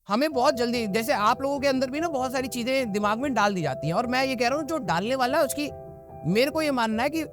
हमें बहुत जल्दी, जैसे आप लोगों के अंदर भी ना बहुत सारी चीजें दिमाग में डाल दी जाती हैं, और मैं ये कह रहा हूँ जो डालने वाला है उसकी, मेरे को ये मानना है कि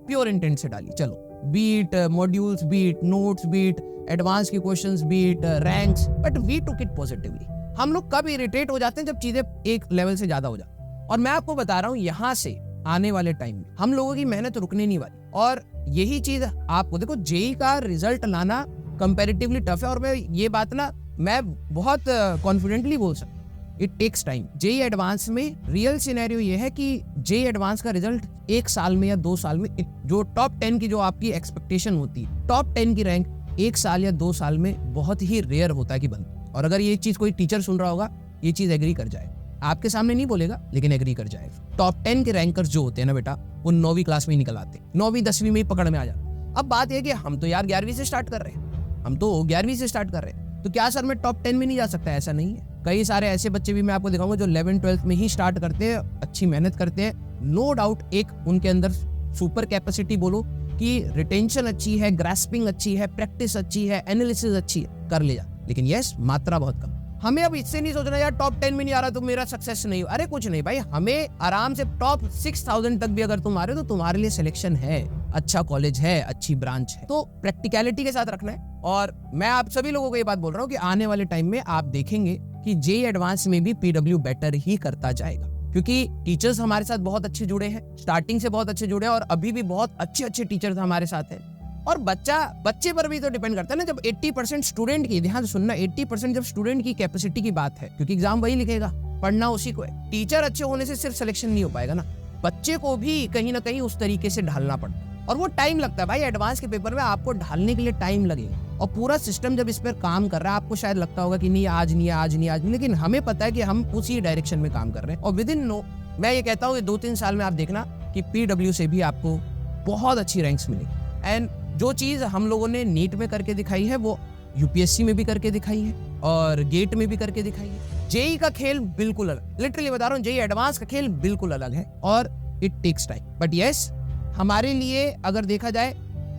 प्योर इंटेंट से डाली। चलो, beat modules, beat notes, beat advance के questions, beat ranks, but we took it positively. हम लोग कब इरिटेट हो जाते हैं जब चीजें एक लेवल से ज्यादा हो जाती। और मैं आपको बता रहा हूँ, यहाँ से आने वाले टाइम में हम लोगों की मेहनत रुकने नहीं वाली। और यही चीज आपको देखो, जेई का रिजल्ट लाना कंपैरेटिवली टफ है, और मैं ये बात ना मैं बहुत कॉन्फिडेंटली बोल सकता हूँ, it takes time. JEE advance में रियल सिनेरियो ये है कि जेई एडवांस का रिजल्ट 1 साल में या 2 साल में, जो टॉप 10 की जो आपकी एक्सपेक्टेशन होती है, टॉप 10 की रैंक 1 साल या 2 साल में बहुत ही रेयर होता है कि बनती। और अगर ये चीज कोई टीचर सुन रहा होगा, ये चीज एग्री कर जाए, आपके सामने नहीं बोलेगा लेकिन एग्री कर जाएगा। टॉप 10 के रैंकर्स जो होते हैं ना बेटा, वो 9वीं क्लास में ही निकल आते हैं, 9वीं 10वीं में ही पकड़ में आ जाते। अब बात यह कि हम तो यार 11वीं से स्टार्ट कर रहे हैं, हम तो 11वीं से स्टार्ट कर रहे हैं, तो क्या सर मैं टॉप 10 में नहीं जा सकता? ऐसा नहीं है। कई सारे ऐसे बच्चे भी मैं आपको दिखाऊंगा जो 11 12th में ही स्टार्ट करते हैं, अच्छी मेहनत करते हैं, नो डाउट एक उनके अंदर सुपर कैपेसिटी बोलो कि रिटेंशन अच्छी है, ग्रास्पिंग अच्छी है, प्रैक्टिस अच्छी है, एनालिसिस अच्छी है, कर ले जा। लेकिन यस, मात्रा बहुत कम। हमें अब इससे नहीं सोचना यार टॉप 10 में नहीं आ रहा तो मेरा सक्सेस नहीं हो। अरे कुछ नहीं भाई, हमें आराम से टॉप 6000 तक भी अगर तुम आ रहे हो तो तुम्हारे लिए सिलेक्शन है, अच्छा कॉलेज है, अच्छी ब्रांच है। तो प्रैक्टिकलिटी के साथ रखना है। और मैं आप सभी लोगों को ये बात बोल रहा हूँ कि आने वाले टाइम में आप देखेंगे कि जेईई एडवांस में भी पीडब्ल्यू बेटर ही करता जाएगा, क्योंकि टीचर्स हमारे साथ बहुत अच्छे जुड़े हैं, स्टार्टिंग से बहुत अच्छे जुड़े हैं, और अभी भी बहुत अच्छे टीचर्स हमारे साथ हैं। और बच्चे पर भी तो डिपेंड करता है ना। जब 80% स्टूडेंट की, ध्यान सुनना, 80% जब स्टूडेंट की कैपेसिटी की बात है, क्योंकि एग्जाम वही लिखेगा, पढ़ना उसी को है। टीचर अच्छे होने से सिर्फ सिलेक्शन नहीं हो पाएगा ना, बच्चे को भी कहीं ना कहीं उस तरीके से ढालना पड़ता है, और वो टाइम लगता है भाई। एडवांस के पेपर में आपको ढालने के लिए टाइम लगेगा, और पूरा सिस्टम जब इस पर काम कर रहा है, आपको शायद लगता होगा कि नहीं आज नहीं, लेकिन हमें पता है कि हम उसी डायरेक्शन में काम कर रहे हैं। और विद इन मैं ये कहता हूँ कि 2-3 साल में आप देखना कि पीडब्ल्यू से भी आपको बहुत अच्छी रैंक्स मिलेगी। एंड जो चीज हम लोगों ने नीट में करके दिखाई है, वो यूपीएससी में भी करके दिखाई है, और गेट में भी करके दिखाई है। जेईई का खेल बिल्कुल अलग, लिटरली बता रहा हूँ, जेईई एडवांस का खेल बिल्कुल अलग है, और it takes time. But yes, हमारे लिए अगर देखा जाए,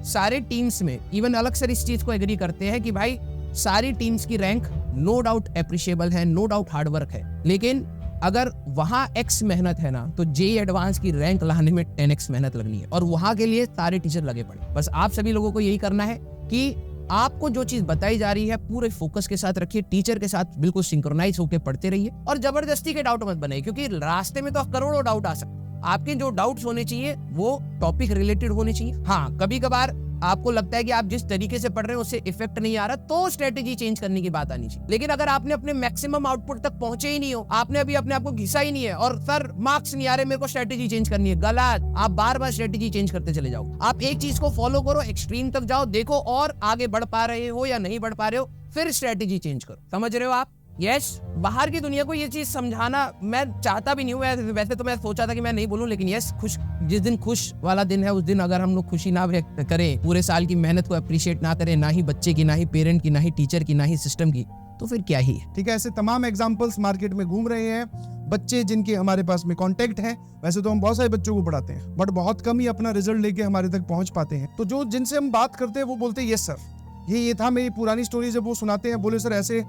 सारे टीम्स में इवन अलग से इस चीज को एग्री करते हैं कि भाई सारी टीम्स की रैंक नो डाउट एप्रिशिएबल है, नो डाउट हार्डवर्क है, लेकिन अगर वहां X मेहनत है ना, तो जेईई एडवांस की रैंक लाने में 10x मेहनत लगनी है, और वहां के लिए सारे टीचर लगे पड़े। बस आप सभी लोगों को यही करना है कि आपको जो चीज बताई जा रही है पूरे फोकस के साथ रखिए, टीचर के साथ बिल्कुल सिंक्रोनाइज होकर पढ़ते रहिए, और जबरदस्ती के डाउट मत बनाइए, क्योंकि रास्ते में तो करोड़ों डाउट आ सकते हैं। आपके जो डाउट्स होने चाहिए वो टॉपिक रिलेटेड होने चाहिए। हाँ, कभी कभार आपको लगता है कि आप जिस तरीके से पढ़ रहे हैं उससे इफेक्ट नहीं आ रहा, तो स्ट्रेटेजी चेंज करने की बात आनी चाहिए। लेकिन अगर आपने अपने मैक्सिमम आउटपुट तक पहुंचे ही नहीं हो, आपने अभी अपने आप को घिसा ही नहीं है, और सर मार्क्स नहीं आ रहे, मेरे को स्ट्रेटेजी चेंज करनी है, गलत। आप बार बार स्ट्रेटेजी चेंज करते चले जाओ। आप एक चीज को फॉलो करो, एक्सट्रीम तक जाओ, देखो और आगे बढ़ पा रहे हो या नहीं बढ़ पा रहे हो, फिर स्ट्रेटेजी चेंज करो। समझ रहे हो आप? यस, बाहर की दुनिया को ये चीज समझाना मैं चाहता भी नहीं हूँ। वैसे तो मैं सोचा था कि मैं नहीं बोलूं, लेकिन यस, जिस दिन खुश वाला दिन है, उस दिन अगर हम लोग खुशी ना व्यक्त करें, पूरे साल की मेहनत को अप्रिशिएट ना करें, ना ही बच्चे की, ना ही पेरेंट की, ना ही टीचर की, ना ही सिस्टम की, तो फिर क्या ही है। ठीक है, ऐसे तमाम एग्जाम्पल्स मार्केट में घूम रहे हैं, बच्चे जिनके हमारे पास में कांटेक्ट है। वैसे तो हम बहुत सारे बच्चों को पढ़ाते हैं, बट बहुत कम ही अपना रिजल्ट लेके हमारे तक पहुंच पाते हैं। तो जो जिनसे हम बात करते हैं वो बोलते हैं यस सर, ये था मेरी पुरानी स्टोरी। जब वो सुनाते हैं, बोले सर ऐसे